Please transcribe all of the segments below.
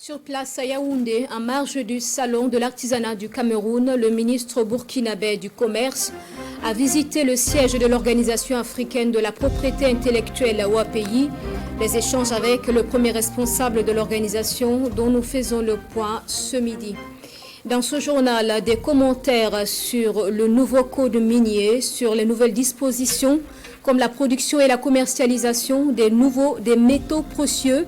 Sur place à Yaoundé, en marge du salon de l'artisanat du Cameroun, le ministre burkinabé du Commerce a visité le siège de l'Organisation africaine de la propriété intellectuelle à OAPI. Les échanges avec le premier responsable de l'organisation dont nous faisons le point ce midi. Dans ce journal, des commentaires sur le nouveau code minier, sur les nouvelles dispositions comme la production et la commercialisation des métaux précieux,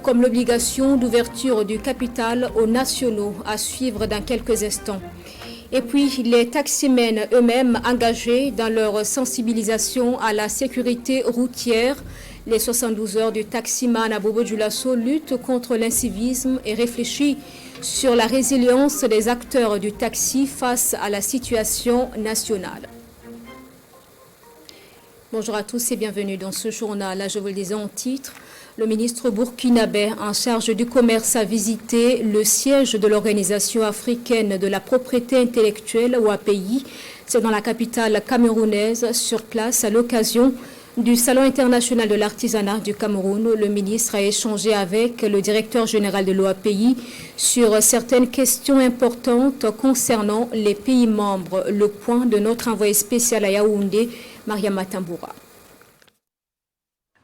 comme l'obligation d'ouverture du capital aux nationaux, à suivre dans quelques instants. Et puis, les taximens eux-mêmes engagés dans leur sensibilisation à la sécurité routière. Les 72 heures du taximan à Bobo Dioulasso luttent contre l'incivisme et réfléchissent sur la résilience des acteurs du taxi face à la situation nationale. Bonjour à tous et bienvenue dans ce journal. Là, je vous le disais en titre, le ministre burkinabé en charge du commerce a visité le siège de l'Organisation africaine de la propriété intellectuelle, OAPI. C'est dans la capitale camerounaise, sur place, à l'occasion du Salon international de l'artisanat du Cameroun. Le ministre a échangé avec le directeur général de l'OAPI sur certaines questions importantes concernant les pays membres. Le point de notre envoyé spécial à Yaoundé, Mariama Tamboura.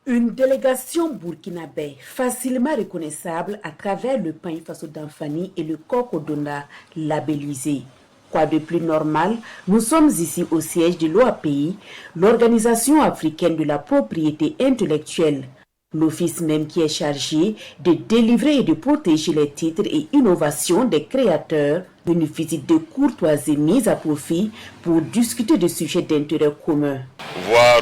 Une délégation burkinabé facilement reconnaissable à travers le pain faso d'Anfani et le coq Odona labellisé. Quoi de plus normal, nous sommes ici au siège de l'OAPI, l'Organisation africaine de la propriété intellectuelle, l'office même qui est chargé de délivrer et de protéger les titres et innovations des créateurs, d'une visite de courtoisie mise à profit pour discuter de sujets d'intérêt commun. Voir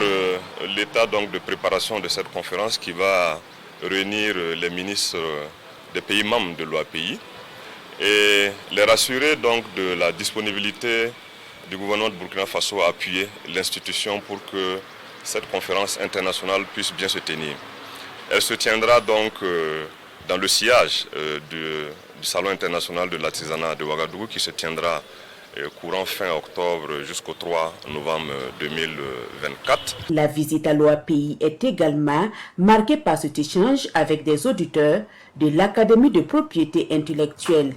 l'état donc de préparation de cette conférence qui va réunir les ministres des pays membres de l'OAPI et les rassurer donc de la disponibilité du gouvernement de Burkina Faso à appuyer l'institution pour que cette conférence internationale puisse bien se tenir. Elle se tiendra donc dans le sillage du Salon international de l'artisanat de Ouagadougou qui se tiendra courant fin octobre jusqu'au 3 novembre 2024. La visite à l'OAPI est également marquée par cet échange avec des auditeurs de l'Académie de propriété intellectuelle.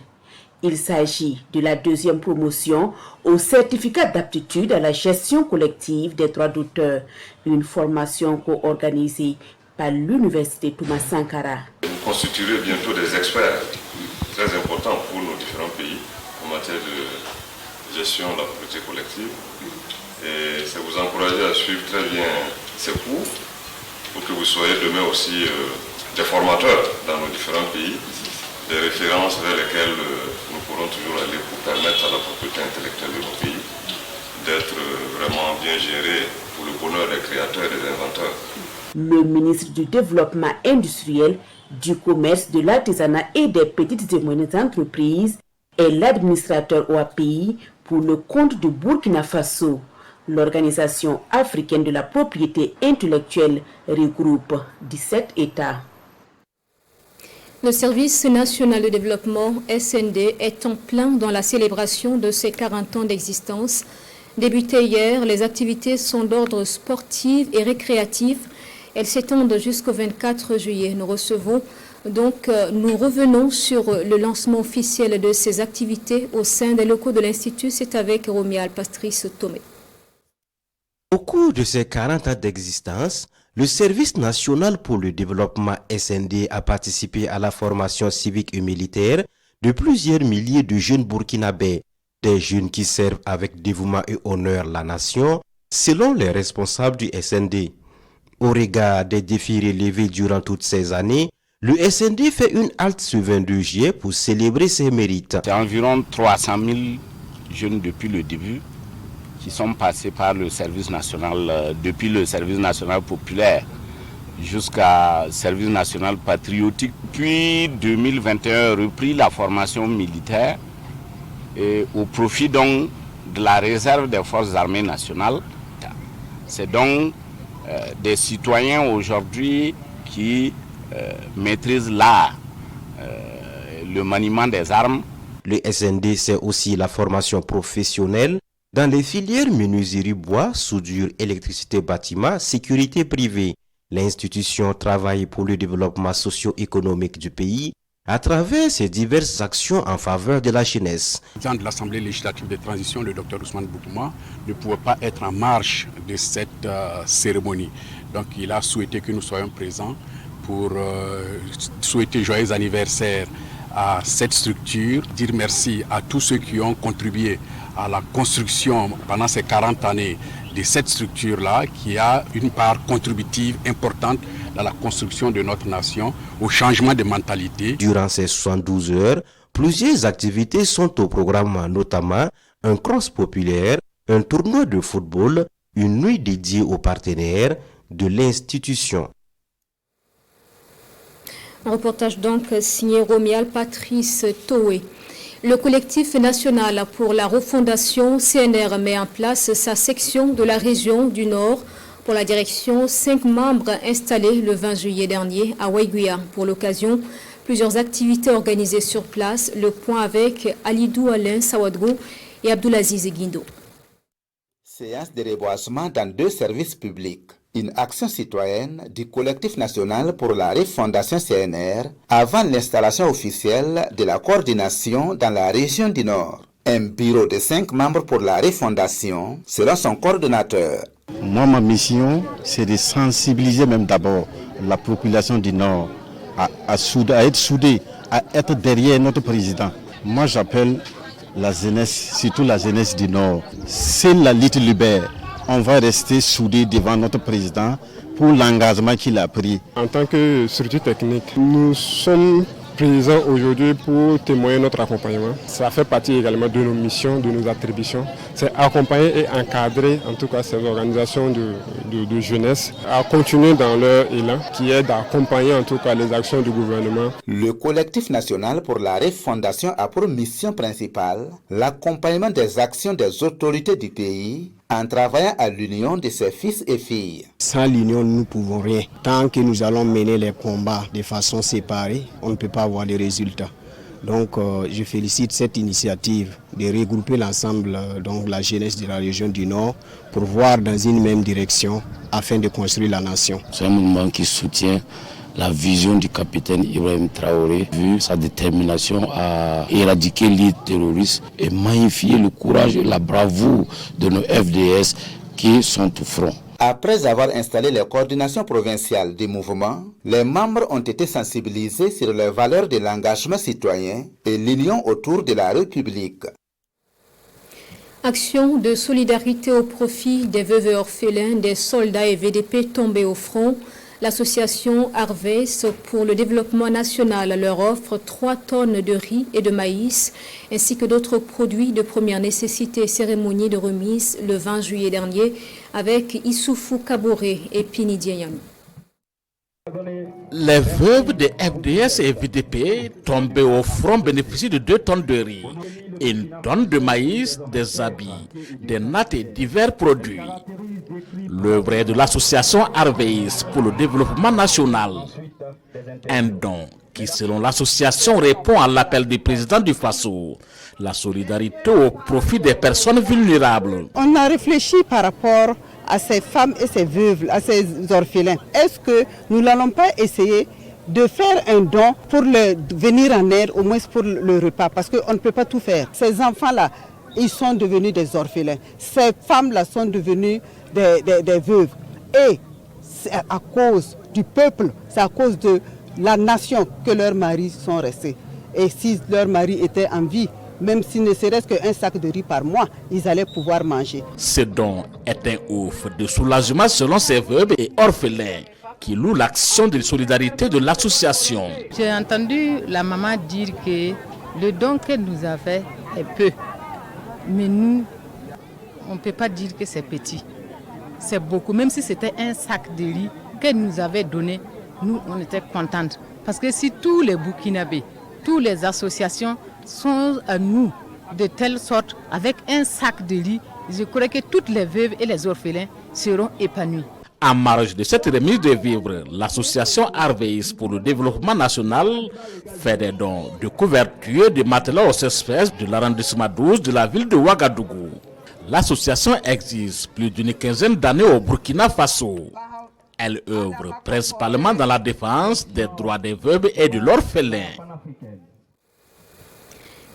Il s'agit de la deuxième promotion au certificat d'aptitude à la gestion collective des droits d'auteur, une formation co-organisée par l'Université Thomas Sankara. Vous constituerez bientôt des experts très importants pour nos différents pays en matière de gestion de la propriété collective. Et c'est vous encourager à suivre très bien ces cours pour que vous soyez demain aussi des formateurs dans nos différents pays, des références vers lesquelles nous pourrons toujours aller pour permettre à la propriété intellectuelle de nos pays d'être vraiment bien gérée pour le bonheur des créateurs et des inventeurs. Le ministre du Développement industriel, du commerce, de l'artisanat et des petites et moyennes entreprises est l'administrateur OAPI pour le compte de Burkina Faso. L'Organisation africaine de la propriété intellectuelle regroupe 17 États. Le Service national de développement SND est en plein dans la célébration de ses 40 ans d'existence. Débutées hier, les activités sont d'ordre sportif et récréatif. Elles s'étendent jusqu'au 24 juillet. Nous revenons sur le lancement officiel de ces activités au sein des locaux de l'Institut. C'est avec Romial Patrice Tomé. Au cours de ses 40 ans d'existence, le Service national pour le développement SND a participé à la formation civique et militaire de plusieurs milliers de jeunes burkinabés, des jeunes qui servent avec dévouement et honneur la nation, selon les responsables du SND. Au regard des défis relevés durant toutes ces années, le SND fait une halte ce 22 juillet pour célébrer ses mérites. C'est environ 300 000 jeunes depuis le début qui sont passés par le service national, depuis le service national populaire jusqu'à service national patriotique. Puis 2021, repris la formation militaire et au profit donc de la réserve des forces armées nationales. C'est donc des citoyens aujourd'hui qui maîtrisent l'art, le maniement des armes. Le SND, c'est aussi la formation professionnelle dans les filières menuiserie bois, soudure, électricité, bâtiment, sécurité privée. L'institution travaille pour le développement socio-économique du pays à travers ses diverses actions en faveur de la jeunesse. Le président de l'Assemblée législative de transition, le Dr Ousmane Boutouma, ne pouvait pas être en marge de cette cérémonie. Donc il a souhaité que nous soyons présents pour souhaiter joyeux anniversaire à cette structure, dire merci à tous ceux qui ont contribué à la construction pendant ces 40 années de cette structure-là, qui a une part contributive importante dans la construction de notre nation, au changement de mentalité. Durant ces 72 heures, plusieurs activités sont au programme, notamment un cross populaire, un tournoi de football, une nuit dédiée aux partenaires de l'institution. Un reportage donc signé Romial Patrice Toé. Le collectif national pour la refondation CNR met en place sa section de la région du Nord. Pour la direction, 5 membres installés le 20 juillet dernier à Waiguia. Pour l'occasion, plusieurs activités organisées sur place. Le point avec Alidou Alain Sawadrou et Abdoulaziz Guindo. Séance de reboisement dans 2 services publics. Une action citoyenne du collectif national pour la refondation CNR avant l'installation officielle de la coordination dans la région du Nord. Un bureau de 5 membres pour la refondation selon son coordonnateur. Moi, ma mission, c'est de sensibiliser même d'abord la population du Nord à être soudée, à être derrière notre président. Moi, j'appelle la jeunesse, surtout la jeunesse du Nord. C'est la lutte libère. On va rester soudés devant notre président pour l'engagement qu'il a pris. En tant que structure technique, nous sommes présents aujourd'hui pour témoigner notre accompagnement. Ça fait partie également de nos missions, de nos attributions. C'est accompagner et encadrer en tout cas ces organisations de jeunesse à continuer dans leur élan qui est d'accompagner en tout cas les actions du gouvernement. Le collectif national pour la refondation a pour mission principale l'accompagnement des actions des autorités du pays en travaillant à l'union de ses fils et filles. Sans l'union, nous ne pouvons rien. Tant que nous allons mener les combats de façon séparée, on ne peut pas avoir de résultats. Donc je félicite cette initiative de regrouper l'ensemble, donc la jeunesse de la région du Nord, pour voir dans une même direction afin de construire la nation. C'est un mouvement qui soutient la vision du capitaine Ibrahim Traoré, vu sa détermination à éradiquer l'île terroriste et magnifier le courage et la bravoure de nos FDS qui sont au front. Après avoir installé les coordinations provinciales du mouvement, les membres ont été sensibilisés sur les valeurs de l'engagement citoyen et l'union autour de la République. Action de solidarité au profit des veuves et orphelins, des soldats et VDP tombés au front. L'association Harvest pour le développement national leur offre 3 tonnes de riz et de maïs, ainsi que d'autres produits de première nécessité. Cérémonie de remise le 20 juillet dernier avec Issoufou Kaboré et Pini Diayami. Les veuves de FDS et VDP tombés au front bénéficient de 2 tonnes de riz, 1 tonne de maïs, des habits, des nattes et divers produits. L'œuvre est de l'association Harvest pour le développement national. Un don qui, selon l'association, répond à l'appel du président du Faso. La solidarité au profit des personnes vulnérables. On a réfléchi par rapport à ces femmes et ces veuves, à ces orphelins. Est-ce que nous n'allons pas essayer de faire un don pour venir en aide, au moins pour le repas, parce qu'on ne peut pas tout faire. Ces enfants-là, ils sont devenus des orphelins. Ces femmes-là sont devenues des veuves. Et c'est à cause du peuple, c'est à cause de la nation que leurs maris sont restés. Et si leurs maris étaient en vie, même s'il ne serait-ce qu'un sac de riz par mois, ils allaient pouvoir manger. Ce don est un offre de soulagement selon ces veuves et orphelins qui louent l'action de solidarité de l'association. J'ai entendu la maman dire que le don qu'elle nous a fait est peu. Mais nous, on ne peut pas dire que c'est petit. C'est beaucoup. Même si c'était un sac de riz qu'elle nous avait donné, nous, on était contentes. Parce que si tous les Burkinabés, toutes les associations sont à nous de telle sorte, avec un sac de riz, je crois que toutes les veuves et les orphelins seront épanouis. En marge de cette remise de vivres, l'association Harvest pour le développement national fait des dons de couverture, de matelas aux espèces de l'arrondissement 12 de la ville de Ouagadougou. L'association existe plus d'une quinzaine d'années au Burkina Faso. Elle œuvre principalement dans la défense des droits des veuves et de l'orphelin.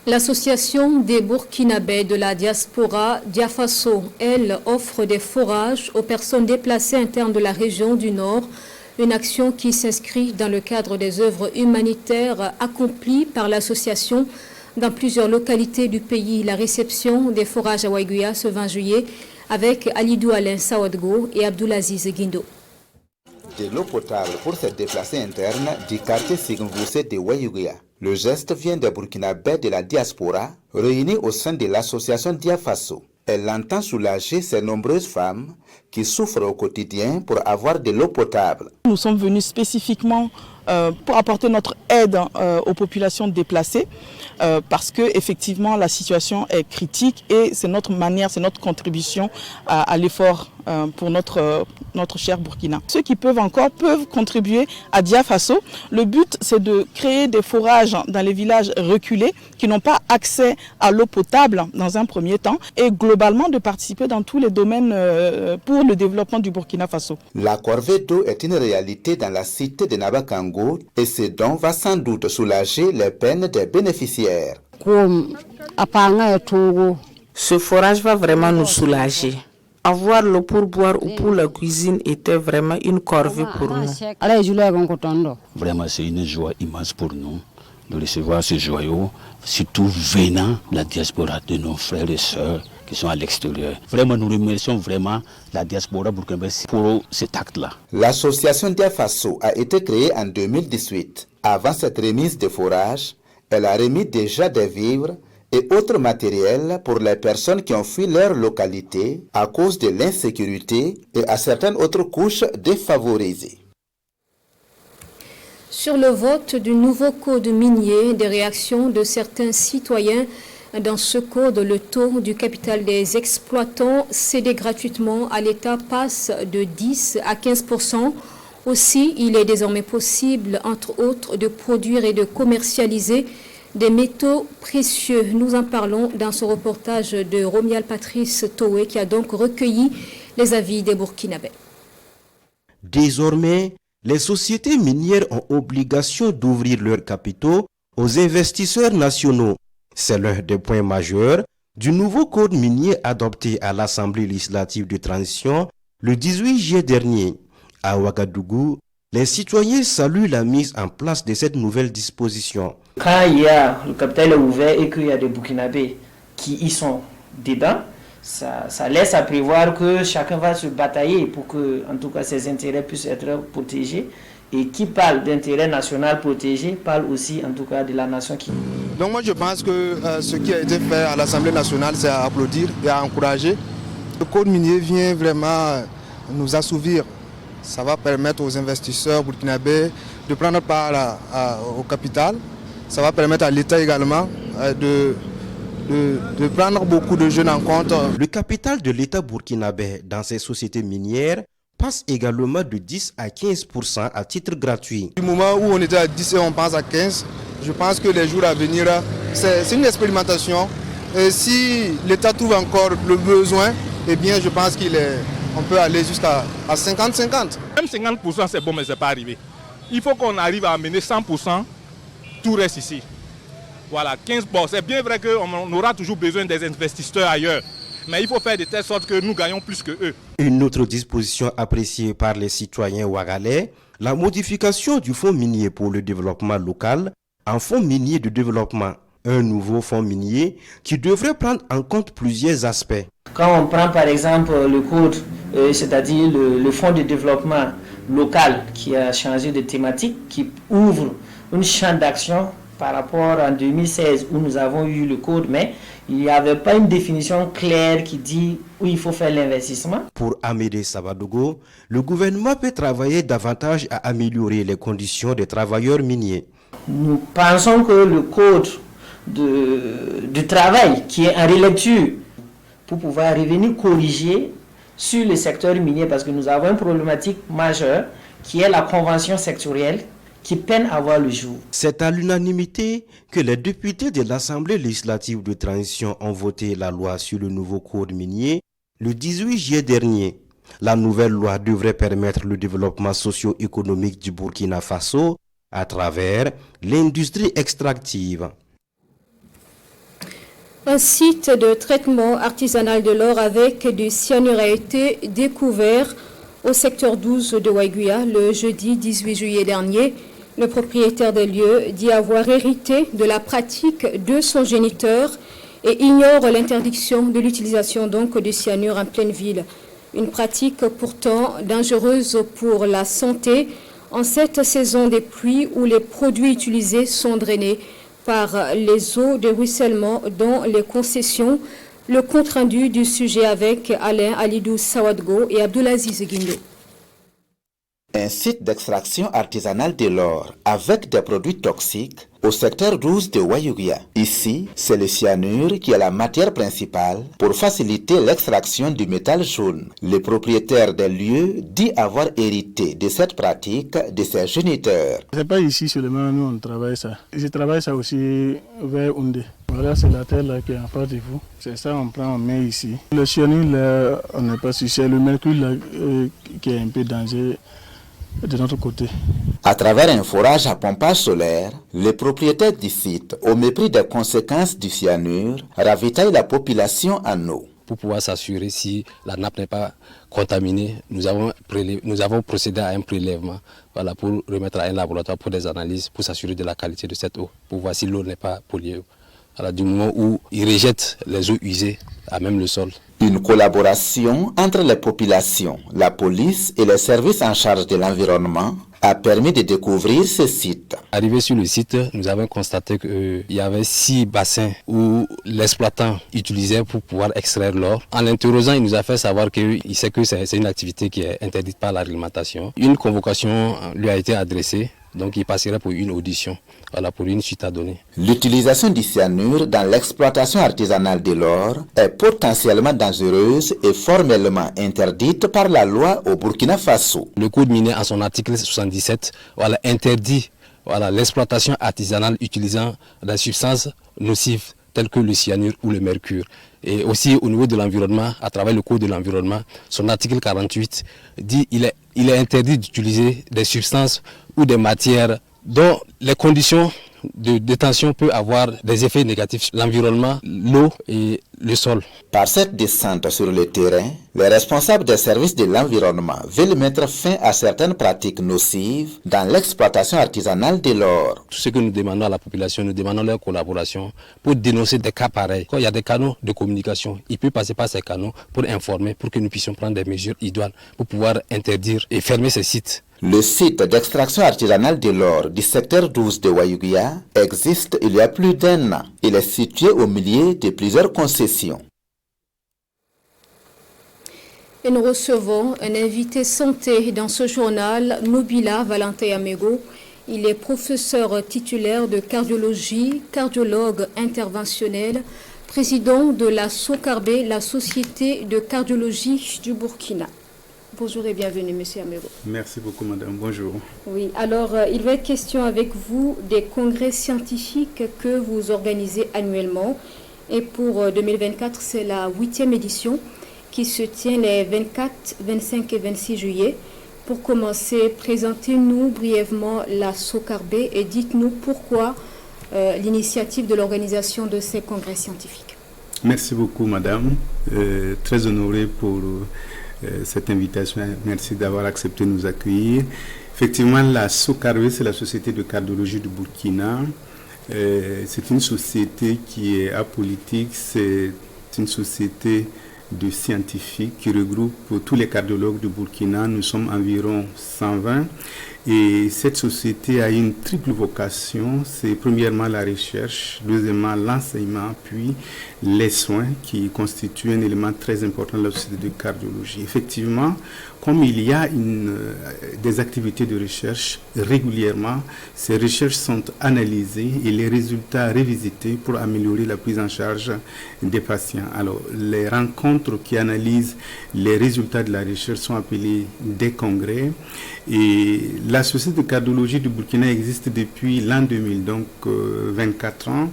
L'association des Burkinabés de la diaspora Diafaso, elle, offre des forages aux personnes déplacées internes de la région du Nord, une action qui s'inscrit dans le cadre des œuvres humanitaires accomplies par l'association dans plusieurs localités du pays. La réception des forages à Waiguya ce 20 juillet avec Alidou Alain Sawadgo et Abdoulaziz Guindo. De l'eau potable pour se déplacer interne du quartier Sigmvoussé de Waiguya. Le geste vient des Burkinabés de la diaspora réunis au sein de l'association Diafaso. Elle entend soulager ces nombreuses femmes qui souffrent au quotidien pour avoir de l'eau potable. Nous sommes venus spécifiquement pour apporter notre aide aux populations déplacées parce que effectivement la situation est critique et c'est notre manière, c'est notre contribution à l'effort pour notre cher Burkina. Ceux qui peuvent encore peuvent contribuer à Diafaso. Le but c'est de créer des forages dans les villages reculés qui n'ont pas accès à l'eau potable dans un premier temps et globalement de participer dans tous les domaines pour le développement du Burkina Faso. La corvée d'eau est une réalité dans la cité de Nabakango et ce don va sans doute soulager les peines des bénéficiaires. Ce forage va vraiment nous soulager. Avoir l'eau pour boire ou pour la cuisine était vraiment une corvée pour nous. Vraiment, c'est une joie immense pour nous de recevoir ce joyau, surtout venant de la diaspora de nos frères et sœurs qui sont à l'extérieur. Vraiment, nous remercions vraiment la diaspora burkinabé pour cet acte-là. L'association Diafaso a été créée en 2018. Avant cette remise de forage, elle a remis déjà des vivres et autres matériels pour les personnes qui ont fui leur localité à cause de l'insécurité et à certaines autres couches défavorisées. Sur le vote du nouveau code minier, des réactions de certains citoyens. Dans ce code, le taux du capital des exploitants cédé gratuitement à l'État passe de 10 à 15%. Aussi, il est désormais possible, entre autres, de produire et de commercialiser des métaux précieux. Nous en parlons dans ce reportage de Romial Patrice Toé qui a donc recueilli les avis des Burkinabés. Désormais, les sociétés minières ont obligation d'ouvrir leurs capitaux aux investisseurs nationaux. C'est l'un des points majeurs du nouveau code minier adopté à l'Assemblée législative de transition le 18 juillet dernier. À Ouagadougou, les citoyens saluent la mise en place de cette nouvelle disposition. Quand il y a le capital est ouvert et qu'il y a des Burkinabés qui y sont dedans, ça laisse à prévoir que chacun va se batailler pour que, en tout cas, ses intérêts puissent être protégés. Et qui parle d'intérêt national protégé parle aussi, en tout cas, de la nation qui... Donc moi, je pense que ce qui a été fait à l'Assemblée nationale, c'est à applaudir et à encourager. Le code minier vient vraiment nous assouvir. Ça va permettre aux investisseurs burkinabés de prendre part au capital. Ça va permettre à l'État également de prendre beaucoup de jeunes en compte. Le capital de l'État burkinabé dans ces sociétés minières passe également de 10 à 15% à titre gratuit. Du moment où on était à 10 et on passe à 15, je pense que les jours à venir, c'est une expérimentation. Et si l'État trouve encore le besoin, eh bien je pense qu'on peut aller jusqu'à 50-50. Même 50% c'est bon, mais ce n'est pas arrivé. Il faut qu'on arrive à amener 100%, tout reste ici. Voilà, 15%. Bon, c'est bien vrai qu'on aura toujours besoin des investisseurs ailleurs. Mais il faut faire de telle sorte que nous gagnons plus que eux. Une autre disposition appréciée par les citoyens ouagalais, la modification du fonds minier pour le développement local en fonds minier de développement. Un nouveau fonds minier qui devrait prendre en compte plusieurs aspects. Quand on prend par exemple le code, c'est-à-dire le fonds de développement local qui a changé de thématique, qui ouvre un champ d'action par rapport à 2016 où nous avons eu le code, mais il n'y avait pas une définition claire qui dit où il faut faire l'investissement. Pour Amédée Savadogo, le gouvernement peut travailler davantage à améliorer les conditions des travailleurs miniers. Nous pensons que le code de travail qui est en relecture pour pouvoir revenir corriger sur le secteur minier parce que nous avons une problématique majeure qui est la convention sectorielle qui peine à voir le jour. C'est à l'unanimité que les députés de l'Assemblée législative de transition ont voté la loi sur le nouveau code minier le 18 juillet dernier. La nouvelle loi devrait permettre le développement socio-économique du Burkina Faso à travers l'industrie extractive. Un site de traitement artisanal de l'or avec du cyanure a été découvert au secteur 12 de Waiguya le jeudi 18 juillet dernier. Le propriétaire des lieux dit avoir hérité de la pratique de son géniteur et ignore l'interdiction de l'utilisation donc du cyanure en pleine ville. Une pratique pourtant dangereuse pour la santé en cette saison des pluies où les produits utilisés sont drainés par les eaux de ruissellement dans les concessions. Le compte-rendu du sujet avec Alain Alidou Sawadgo et Abdoulaziz Guindo. Un site d'extraction artisanale de l'or avec des produits toxiques au secteur 12 de Waiguya. Ici, c'est le cyanure qui est la matière principale pour faciliter l'extraction du métal jaune. Le propriétaire des lieux dit avoir hérité de cette pratique de ses géniteurs. C'est pas ici seulement nous on travaille ça. Je travaille ça aussi vers Oundé. Voilà, c'est la terre là qui est en face de vous. C'est ça, on prend, on met ici. Le cyanure là, on n'est pas sûr. C'est le mercure là qui est un peu dangereux de notre côté. À travers un forage à pompage solaire, le propriétaire du site, au mépris des conséquences du cyanure, ravitaille la population en eau. Pour pouvoir s'assurer si la nappe n'est pas contaminée, nous avons procédé à un prélèvement pour remettre à un laboratoire pour des analyses, pour s'assurer de la qualité de cette eau, pour voir si l'eau n'est pas polluée. Du moment où ils rejettent les eaux usées à même le sol. Une collaboration entre les populations, la police et les services en charge de l'environnement a permis de découvrir ce site. Arrivé sur le site, nous avons constaté qu'il y avait 6 bassins où l'exploitant utilisait pour pouvoir extraire l'or. En l'interrogeant, il nous a fait savoir qu'il sait que c'est une activité qui est interdite par la réglementation. Une convocation lui a été adressée. Donc il passerait pour une audition, pour une suite à donner. L'utilisation du cyanure dans l'exploitation artisanale de l'or est potentiellement dangereuse et formellement interdite par la loi au Burkina Faso. Le code minier, en son article 77, interdit l'exploitation artisanale utilisant des substances nocives telles que le cyanure ou le mercure. Et aussi au niveau de l'environnement, à travers le code de l'environnement, son article 48 dit qu'il est interdit d'utiliser des substances ou des matières dont les conditions de détention peuvent avoir des effets négatifs sur l'environnement, l'eau et le sol. Par cette descente sur le terrain, les responsables des services de l'environnement veulent mettre fin à certaines pratiques nocives dans l'exploitation artisanale de l'or. Tout ce que nous demandons à la population, nous demandons leur collaboration pour dénoncer des cas pareils. Quand il y a des canaux de communication, il peut passer par ces canaux pour informer, pour que nous puissions prendre des mesures idoines pour pouvoir interdire et fermer ces sites. Le site d'extraction artisanale de l'or du secteur 12 de Waiguya existe il y a plus d'1 an. Il est situé au milieu de plusieurs concessions. Et nous recevons un invité santé dans ce journal, Nobila Valentin Amego. Il est professeur titulaire de cardiologie, cardiologue interventionnel, président de la SOCARB, la Société de cardiologie du Burkina. Bonjour et bienvenue, Monsieur Amego. Merci beaucoup, madame. Bonjour. Oui, alors il va être question avec vous des congrès scientifiques que vous organisez annuellement. Et pour 2024, c'est la 8e édition qui se tient les 24, 25 et 26 juillet. Pour commencer, présentez-nous brièvement la SOCARB et dites-nous pourquoi l'initiative de l'organisation de ces congrès scientifiques. Merci beaucoup, madame. Très honoré pour cette invitation. Merci d'avoir accepté de nous accueillir. Effectivement, la SOCARB, c'est la Société de cardiologie du Burkina. C'est une société qui est apolitique, c'est une société de scientifiques qui regroupe tous les cardiologues du Burkina. Nous sommes environ 120 et cette société a une triple vocation. C'est premièrement la recherche, deuxièmement l'enseignement, puis les soins qui constituent un élément très important de la société de cardiologie. Effectivement, comme il y a des activités de recherche régulièrement, ces recherches sont analysées et les résultats révisités pour améliorer la prise en charge des patients. Alors, les rencontres qui analysent les résultats de la recherche sont appelées des congrès. Et la Société de cardiologie du Burkina existe depuis l'an 2000, donc 24 ans.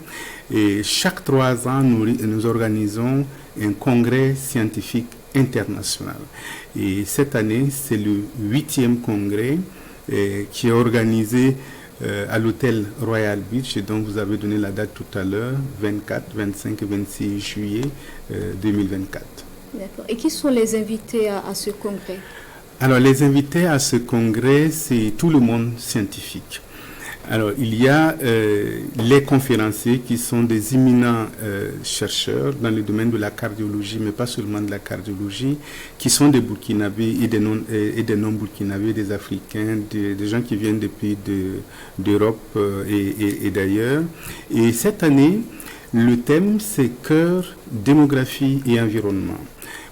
Et chaque 3 ans, nous organisons un congrès scientifique international. Et cette année, c'est le 8e congrès qui est organisé à l'hôtel Royal Beach, et donc vous avez donné la date tout à l'heure, 24, 25 et 26 juillet 2024. D'accord. Et qui sont les invités à ce congrès? Alors, les invités à ce congrès, c'est tout le monde scientifique. Alors, il y a les conférenciers qui sont des éminents chercheurs dans le domaine de la cardiologie, mais pas seulement de la cardiologie, qui sont des Burkinabés et des non-Burkinabés, des Africains, des gens qui viennent des pays d'Europe et d'ailleurs. Et cette année, le thème, c'est cœur, démographie et environnement.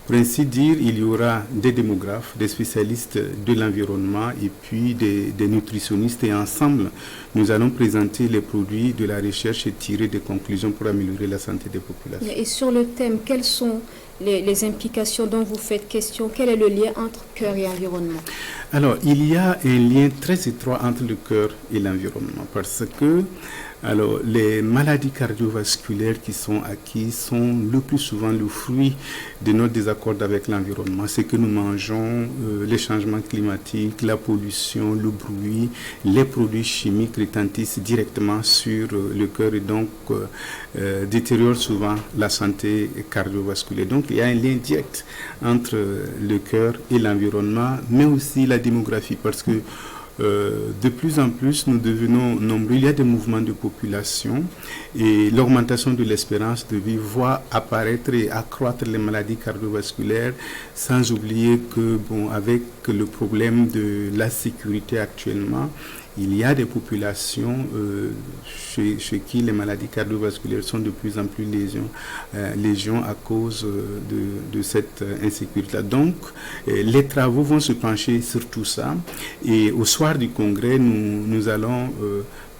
Pour ainsi dire, il y aura des démographes, des spécialistes de l'environnement et puis des nutritionnistes. Et ensemble, nous allons présenter les produits de la recherche et tirer des conclusions pour améliorer la santé des populations. Et sur le thème, quelles sont les implications dont vous faites question? Quel est le lien entre cœur et environnement? Alors, il y a un lien très étroit entre le cœur et l'environnement parce que les maladies cardiovasculaires qui sont acquises sont le plus souvent le fruit de notre désaccord avec l'environnement. C'est que nous mangeons, les changements climatiques, la pollution, le bruit, les produits chimiques retentissent directement sur le cœur et donc détériorent souvent la santé cardiovasculaire. Donc il y a un lien direct entre le cœur et l'environnement, mais aussi la démographie parce que de plus en plus, nous devenons nombreux. Il y a des mouvements de population et l'augmentation de l'espérance de vie voit apparaître et accroître les maladies cardiovasculaires, sans oublier que, avec le problème de la sécurité actuellement, il y a des populations chez qui les maladies cardiovasculaires sont de plus en plus légion à cause de cette insécurité. Donc, les travaux vont se pencher sur tout ça. Et au soir du congrès, nous allons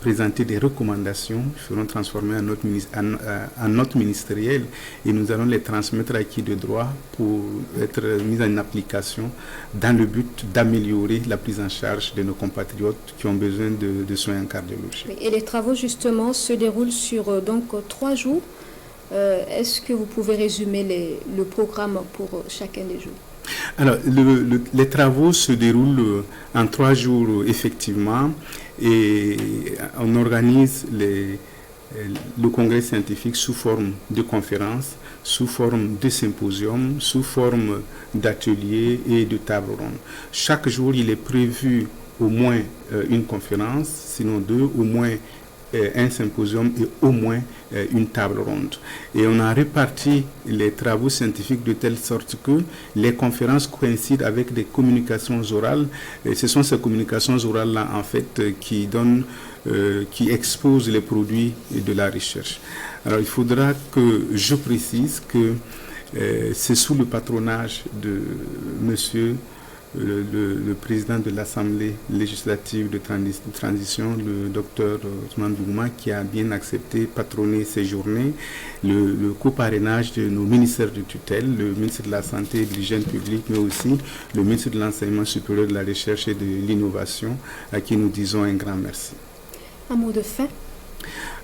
présenter des recommandations qui seront transformées en notes ministérielles et nous allons les transmettre à qui de droit pour être mises en application dans le but d'améliorer la prise en charge de nos compatriotes qui ont besoin de soins cardiologiques. Et les travaux justement se déroulent sur donc 3 jours. Est-ce que vous pouvez résumer le programme pour chacun des jours? Alors, les travaux se déroulent en 3 jours, effectivement, et on organise le congrès scientifique sous forme de conférences, sous forme de symposiums, sous forme d'ateliers et de tables rondes. Chaque jour, il est prévu au moins une conférence, sinon 2, au moins un symposium et au moins une table ronde. Et on a réparti les travaux scientifiques de telle sorte que les conférences coïncident avec des communications orales. Et ce sont ces communications orales-là, en fait, qui exposent les produits de la recherche. Alors, il faudra que je précise que c'est sous le patronage de monsieur le président de l'Assemblée législative de transition, le docteur Ousmane Bougouma, qui a bien accepté patronner ces journées, le coparrainage de nos ministères de tutelle, le ministre de la Santé et de l'Hygiène publique, mais aussi le ministre de l'Enseignement supérieur, de la Recherche et de l'Innovation, à qui nous disons un grand merci. Un mot de fin?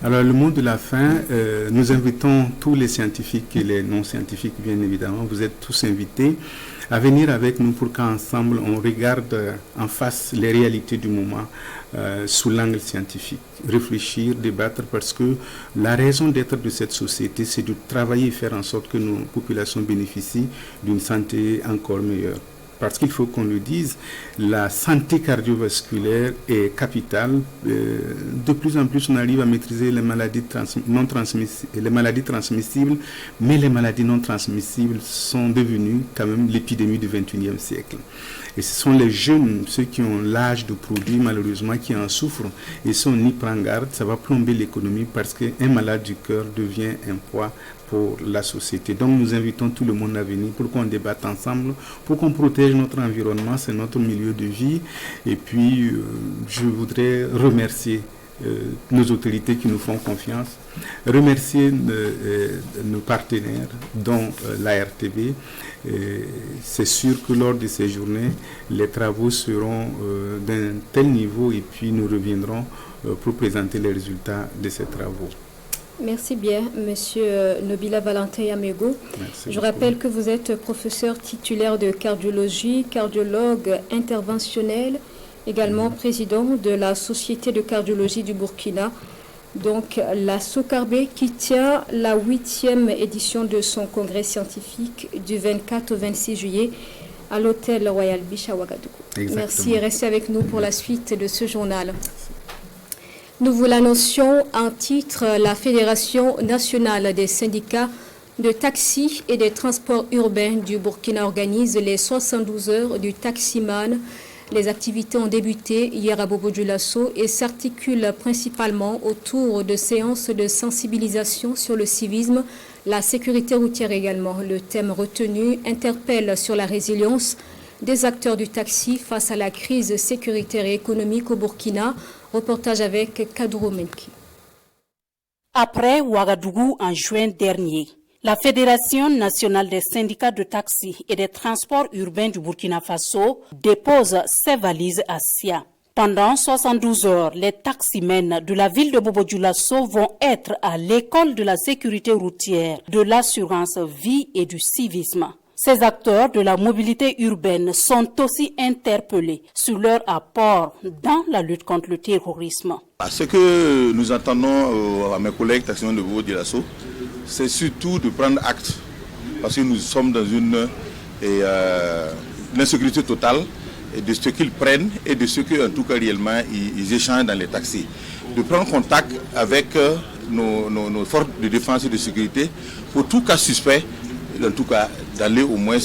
Alors, le mot de la fin, nous invitons tous les scientifiques et les non-scientifiques, bien évidemment, vous êtes tous invités à venir avec nous pour qu'ensemble on regarde en face les réalités du moment sous l'angle scientifique. Réfléchir, débattre, parce que la raison d'être de cette société, c'est de travailler et faire en sorte que nos populations bénéficient d'une santé encore meilleure. Parce qu'il faut qu'on le dise, la santé cardiovasculaire est capitale. De plus en plus, on arrive à maîtriser les maladies transmissibles, mais les maladies non transmissibles sont devenues quand même l'épidémie du XXIe siècle. Et ce sont les jeunes, ceux qui ont l'âge de produire, malheureusement, qui en souffrent. Et si on y prend garde, ça va plomber l'économie parce qu'un malade du cœur devient un poids pour la société. Donc nous invitons tout le monde à venir pour qu'on débatte ensemble, pour qu'on protège notre environnement, c'est notre milieu de vie. Et puis je voudrais remercier nos autorités qui nous font confiance, remercier nos partenaires, dont la RTB. C'est sûr que lors de ces journées, les travaux seront d'un tel niveau et puis nous reviendrons pour présenter les résultats de ces travaux. Merci bien, Monsieur Nobila Valentin Yamego. Je rappelle que vous êtes professeur titulaire de cardiologie, cardiologue interventionnel également président de la Société de cardiologie du Burkina, donc la SOCARB, qui tient la 8e édition de son congrès scientifique du 24 au 26 juillet à l'hôtel Royal Beach à Ouagadougou. Merci et restez avec nous pour la suite de ce journal. Nous vous l'annoncions en titre, la Fédération nationale des syndicats de taxi et des transports urbains du Burkina organise les 72 heures du taximan. Les activités ont débuté hier à Bobo-Dioulasso et s'articulent principalement autour de séances de sensibilisation sur le civisme, la sécurité routière également. Le thème retenu interpelle sur la résilience des acteurs du taxi face à la crise sécuritaire et économique au Burkina. Reportage avec Kadro Menki. Après Ouagadougou en juin dernier, la Fédération nationale des syndicats de taxi et des transports urbains du Burkina Faso dépose ses valises à Sia. Pendant 72 heures, les taximens de la ville de Bobo-Dioulasso vont être à l'école de la sécurité routière, de l'assurance vie et du civisme. Ces acteurs de la mobilité urbaine sont aussi interpellés sur leur apport dans la lutte contre le terrorisme. Ce que nous attendons à mes collègues taximens de Bobo-Dioulasso, c'est surtout de prendre acte, parce que nous sommes dans une insécurité totale, et de ce qu'ils prennent et de ce qu'en tout cas réellement ils échangent dans les taxis. De prendre contact avec nos forces de défense et de sécurité pour tout cas suspect, en tout cas d'aller au moins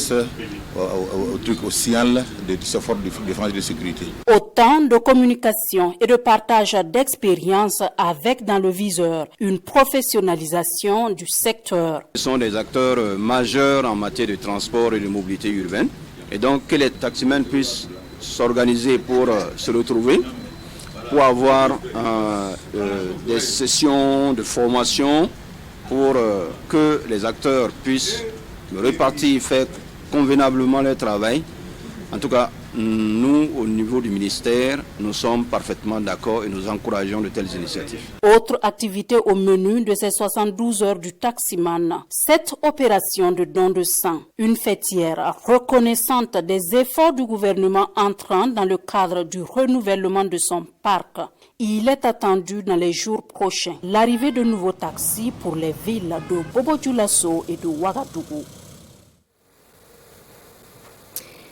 au signal de ce force de défense et de sécurité. Autant de communication et de partage d'expériences avec dans le viseur une professionnalisation du secteur. Ce sont des acteurs majeurs en matière de transport et de mobilité urbaine. Et donc que les taximens puissent s'organiser pour se retrouver, pour avoir des sessions de formation, pour que les acteurs puissent répartir, faire convenablement leur travail. En tout cas, nous, au niveau du ministère, nous sommes parfaitement d'accord et nous encourageons de telles initiatives. Autre activité au menu de ces 72 heures du taximan, cette opération de don de sang, une fêtière reconnaissante des efforts du gouvernement entrant dans le cadre du renouvellement de son parc. Il est attendu dans les jours prochains l'arrivée de nouveaux taxis pour les villes de Bobo-Dioulasso et de Ouagadougou.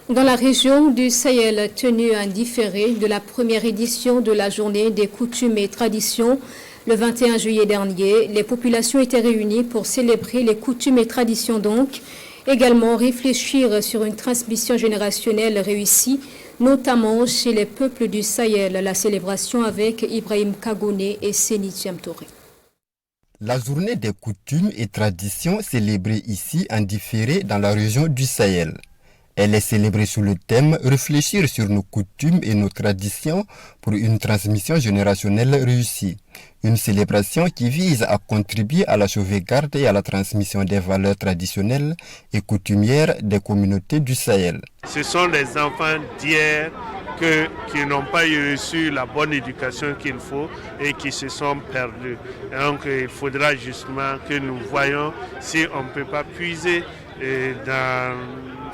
Dans la région du Sahel, tenue en différé de la première édition de la journée des coutumes et traditions, le 21 juillet dernier, les populations étaient réunies pour célébrer les coutumes et traditions donc, également réfléchir sur une transmission générationnelle réussie, notamment chez les peuples du Sahel, la célébration avec Ibrahim Kagone et Seni Tiamtoré. La journée des coutumes et traditions célébrée ici en différé dans la région du Sahel. Elle est célébrée sous le thème « Réfléchir sur nos coutumes et nos traditions pour une transmission générationnelle réussie ». Une célébration qui vise à contribuer à la sauvegarde et à la transmission des valeurs traditionnelles et coutumières des communautés du Sahel. Ce sont les enfants d'hier qui n'ont pas reçu la bonne éducation qu'il faut et qui se sont perdus. Et donc il faudra justement que nous voyions si on ne peut pas puiser dans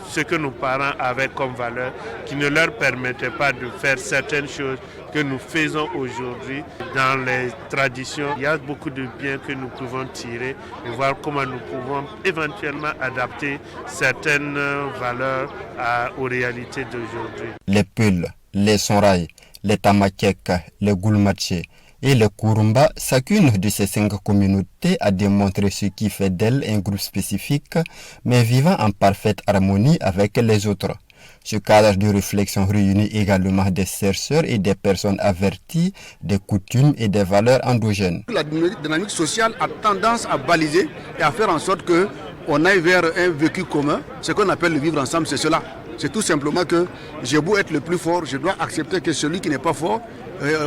ce que nos parents avaient comme valeur, qui ne leur permettait pas de faire certaines choses que nous faisons aujourd'hui. Dans les traditions, il y a beaucoup de biens que nous pouvons tirer et voir comment nous pouvons éventuellement adapter certaines valeurs aux réalités d'aujourd'hui. Les Peuls, les Sonrai, les Tamakek, les Goulmaché et les Kurumba, chacune de ces 5 communautés a démontré ce qui fait d'elle un groupe spécifique, mais vivant en parfaite harmonie avec les autres. Ce cadre de réflexion réunit également des chercheurs et des personnes averties des coutumes et des valeurs endogènes. La dynamique sociale a tendance à baliser et à faire en sorte qu'on aille vers un vécu commun. Ce qu'on appelle le vivre ensemble, c'est cela. C'est tout simplement que j'ai beau être le plus fort, je dois accepter que celui qui n'est pas fort,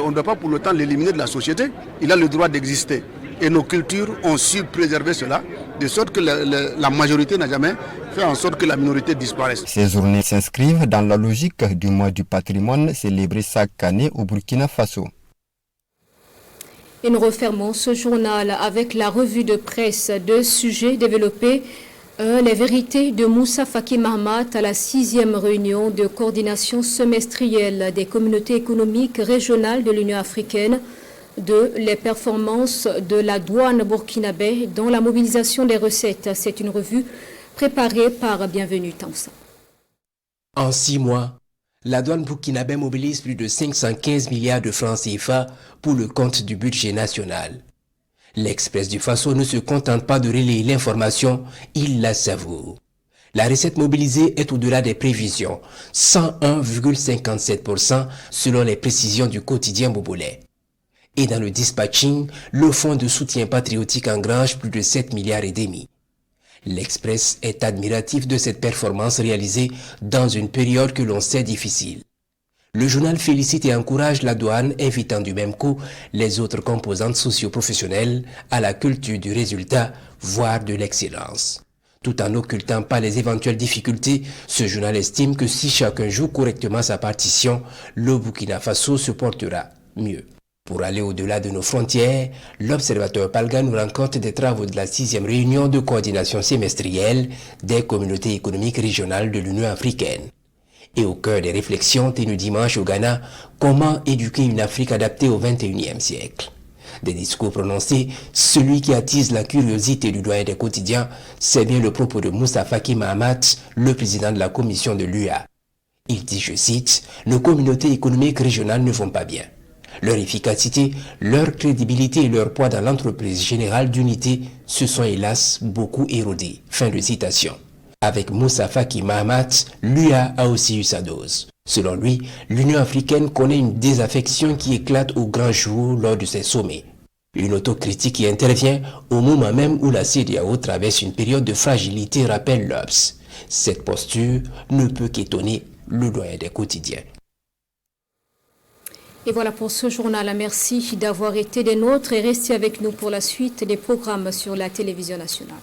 on ne doit pas pour le temps l'éliminer de la société. Il a le droit d'exister. Et nos cultures ont su préserver cela, de sorte que la majorité n'a jamais fait en sorte que la minorité disparaisse. Ces journées s'inscrivent dans la logique du mois du patrimoine célébré chaque année au Burkina Faso. Et nous refermons ce journal avec la revue de presse de sujets développés Les vérités de Moussa Faki Mahamat à la 6e réunion de coordination semestrielle des communautés économiques régionales de l'Union africaine, de les performances de la douane burkinabé dans la mobilisation des recettes. C'est une revue préparée par Bienvenue Tansa. En 6 mois, la douane burkinabé mobilise plus de 515 milliards de francs CFA pour le compte du budget national. L'Express du Faso ne se contente pas de relayer l'information, il la savoure. La recette mobilisée est au-delà des prévisions, 101,57% selon les précisions du quotidien Bobolais. Et dans le dispatching, le fonds de soutien patriotique engrange plus de 7 milliards et demi. L'Express est admiratif de cette performance réalisée dans une période que l'on sait difficile. Le journal félicite et encourage la douane, invitant du même coup les autres composantes socio-professionnelles à la culture du résultat, voire de l'excellence. Tout en n'occultant pas les éventuelles difficultés, ce journal estime que si chacun joue correctement sa partition, le Burkina Faso se portera mieux. Pour aller au-delà de nos frontières, l'observateur Palga nous rend compte des travaux de la 6e réunion de coordination semestrielle des communautés économiques régionales de l'Union africaine. Et au cœur des réflexions tenues dimanche au Ghana, comment éduquer une Afrique adaptée au XXIe siècle. Des discours prononcés, celui qui attise la curiosité du doyen des quotidiens, c'est bien le propos de Moussa Faki Mahamat, le président de la commission de l'UA. Il dit, je cite, « Nos communautés économiques régionales ne vont pas bien. Leur efficacité, leur crédibilité et leur poids dans l'entreprise générale d'unité se sont hélas beaucoup érodés. » Fin de citation. Avec Moussa Faki Mahamat, l'UA a aussi eu sa dose. Selon lui, l'Union africaine connaît une désaffection qui éclate au grand jour lors de ses sommets. Une autocritique qui intervient au moment même où la CEDEAO traverse une période de fragilité, rappelle l'Obs. Cette posture ne peut qu'étonner le doyen des quotidiens. Et voilà pour ce journal. Merci d'avoir été des nôtres et restez avec nous pour la suite des programmes sur la télévision nationale.